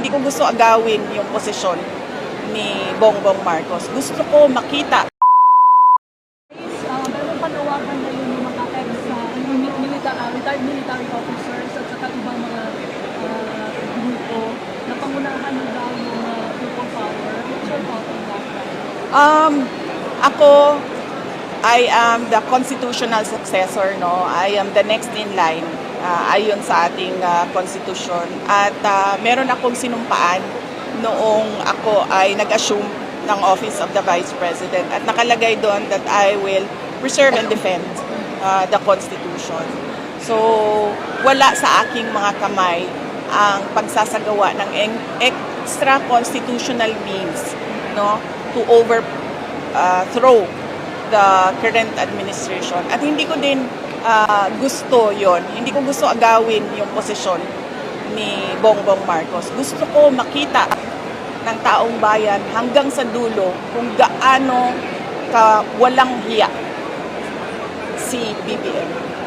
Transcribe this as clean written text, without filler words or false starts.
Hindi ko gusto agawin yung posisyon ni Bongbong Marcos. Gusto ko makita. Meron panawagan na yun yung mga retired military officers at saka ibang mga grupo na pangunahan nyo daw yung people power. What's your thought on that? Ako, I am the constitutional successor, no? I am the next in line, ayon sa ating constitution. At meron akong sinumpaan noong ako ay nag-assume ng Office of the Vice President. At nakalagay doon that I will preserve and defend the Constitution. So, wala sa aking mga kamay ang pagsasagawa ng extra constitutional means, no, to overthrow the current administration. At hindi ko din gusto yon. Hindi ko gusto agawin yung posisyon ni Bongbong Marcos. Gusto ko makita ng taong bayan hanggang sa dulo kung gaano walang hiya si BBM.